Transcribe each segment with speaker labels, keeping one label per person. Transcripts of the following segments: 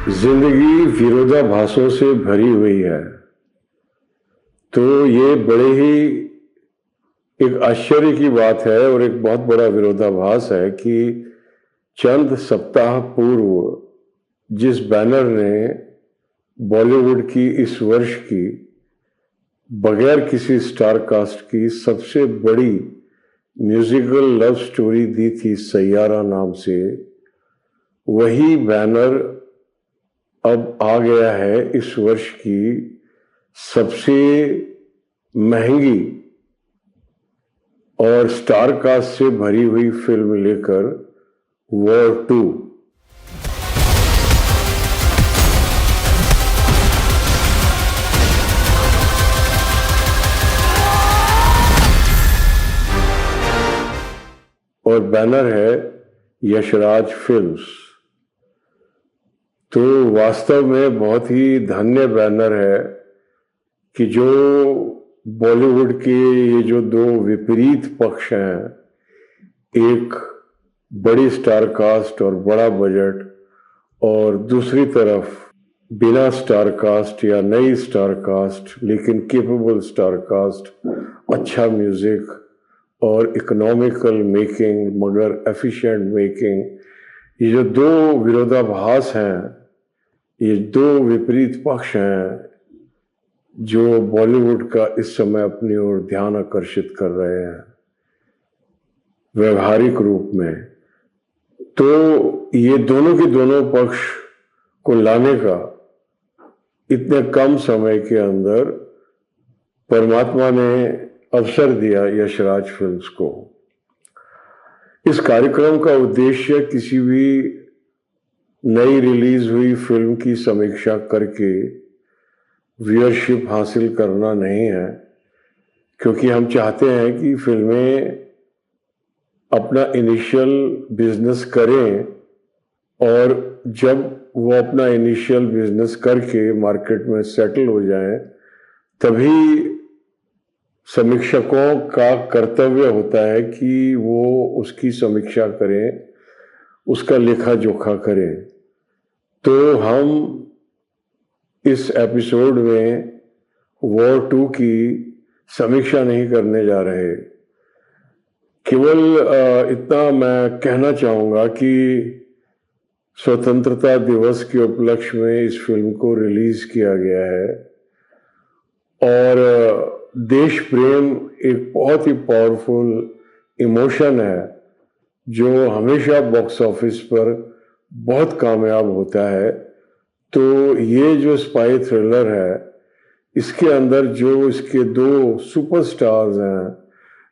Speaker 1: जिंदगी विरोधाभासों से भरी हुई है, तो ये बड़े ही एक आश्चर्य की बात है और एक बहुत बड़ा विरोधाभास है कि चंद सप्ताह पूर्व जिस बैनर ने बॉलीवुड की इस वर्ष की बगैर किसी स्टार कास्ट की सबसे बड़ी म्यूजिकल लव स्टोरी दी थी सैयारा नाम से, वही बैनर अब आ गया है इस वर्ष की सबसे महंगी और स्टार कास्ट से भरी हुई फिल्म लेकर, वॉर 2। और बैनर है यशराज फिल्म्स। तो वास्तव में बहुत ही धन्य बैनर है कि जो बॉलीवुड के ये जो दो विपरीत पक्ष हैं, एक बड़ी स्टार कास्ट और बड़ा बजट, और दूसरी तरफ बिना स्टार कास्ट या नई स्टार कास्ट लेकिन केपेबल स्टार कास्ट, अच्छा म्यूजिक और इकोनॉमिकल मेकिंग मगर एफिशिएंट मेकिंग, ये जो दो विरोधाभास हैं, ये दो विपरीत पक्ष हैं जो बॉलीवुड का इस समय अपनी ओर ध्यान आकर्षित कर रहे हैं व्यवहारिक रूप में। तो ये दोनों के दोनों पक्ष को लाने का इतने कम समय के अंदर परमात्मा ने अवसर दिया यशराज फिल्म्स को। इस कार्यक्रम का उद्देश्य किसी भी नई रिलीज हुई फिल्म की समीक्षा करके व्यूअरशिप हासिल करना नहीं है, क्योंकि हम चाहते हैं कि फिल्में अपना इनिशियल बिजनेस करें और जब वो अपना इनिशियल बिजनेस करके मार्केट में सेटल हो जाएं, तभी समीक्षकों का कर्तव्य होता है कि वो उसकी समीक्षा करें, उसका लेखा जोखा करें। तो हम इस एपिसोड में वॉर 2 की समीक्षा नहीं करने जा रहे। केवल इतना मैं कहना चाहूँगा कि स्वतंत्रता दिवस के उपलक्ष्य में इस फिल्म को रिलीज किया गया है और देश प्रेम एक बहुत ही पावरफुल इमोशन है जो हमेशा बॉक्स ऑफिस पर बहुत कामयाब होता है। तो ये जो स्पाई थ्रिलर है, इसके अंदर जो इसके दो सुपरस्टार्स हैं,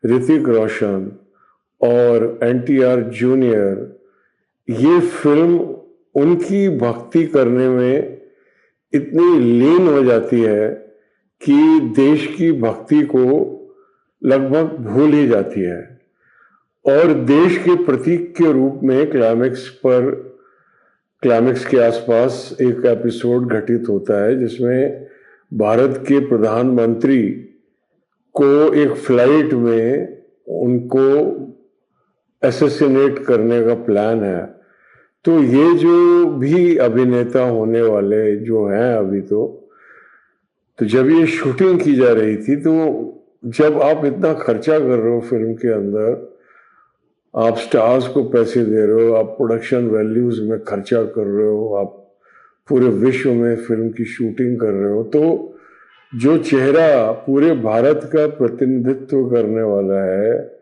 Speaker 1: ऋतिक रोशन और NTR जूनियर, ये फिल्म उनकी भक्ति करने में इतनी लीन हो जाती है कि देश की भक्ति को लगभग भूल ही जाती है और देश के प्रतीक के रूप में क्लाइमेक्स के आसपास एक एपिसोड घटित होता है जिसमें भारत के प्रधानमंत्री को एक फ्लाइट में उनको असैसिनेट करने का प्लान है। तो ये जो भी अभिनेता होने वाले जो हैं अभी, तो जब ये शूटिंग की जा रही थी, तो जब आप इतना खर्चा कर रहे हो फिल्म के अंदर, आप स्टार्स को पैसे दे रहे हो, आप प्रोडक्शन वैल्यूज में खर्चा कर रहे हो, आप पूरे विश्व में फिल्म की शूटिंग कर रहे हो, तो जो चेहरा पूरे भारत का प्रतिनिधित्व करने वाला है,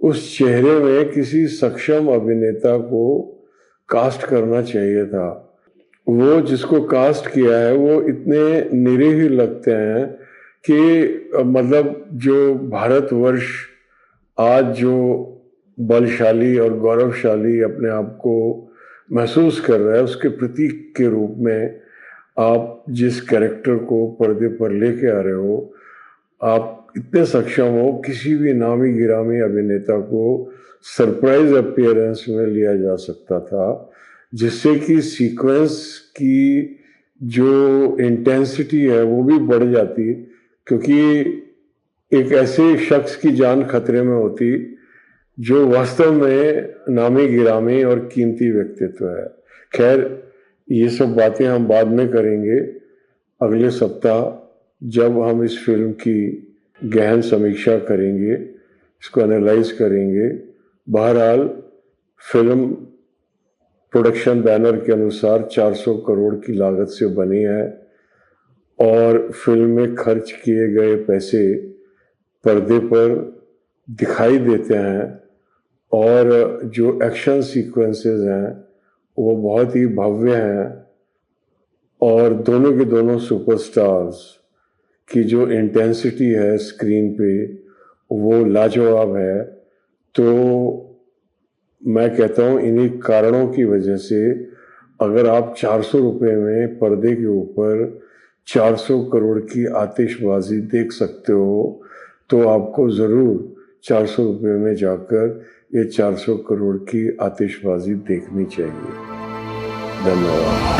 Speaker 1: उस चेहरे में किसी सक्षम अभिनेता को कास्ट करना चाहिए था। वो जिसको कास्ट किया है वो इतने निरीह ही लगते हैं कि मतलब जो भारतवर्ष आज जो बलशाली और गौरवशाली अपने आप को महसूस कर रहा है, उसके प्रतीक के रूप में आप जिस कैरेक्टर को पर्दे पर लेके आ रहे हो, आप इतने सक्षम हो, किसी भी नामी गिरामी अभिनेता को सरप्राइज अपीयरेंस में लिया जा सकता था, जिससे कि सीक्वेंस की जो इंटेंसिटी है वो भी बढ़ जाती, क्योंकि एक ऐसे शख्स की जान खतरे में होती जो वास्तव में नामी गिरामी और कीमती व्यक्तित्व है। खैर, ये सब बातें हम बाद में करेंगे अगले सप्ताह, जब हम इस फिल्म की गहन समीक्षा करेंगे, इसको एनालाइज करेंगे। बहरहाल फिल्म प्रोडक्शन बैनर के अनुसार 400 करोड़ की लागत से बनी है और फिल्म में खर्च किए गए पैसे पर्दे पर दिखाई देते हैं और जो एक्शन सीक्वेंसेस हैं वो बहुत ही भव्य हैं और दोनों के दोनों सुपरस्टार्स की जो इंटेंसिटी है स्क्रीन पे वो लाजवाब है। तो मैं कहता हूँ इन्हीं कारणों की वजह से अगर आप 400 रुपये में पर्दे के ऊपर 400 करोड़ की आतिशबाजी देख सकते हो तो आपको ज़रूर 400 रुपये में जाकर ये 400 करोड़ की आतिशबाजी देखनी चाहिए। धन्यवाद।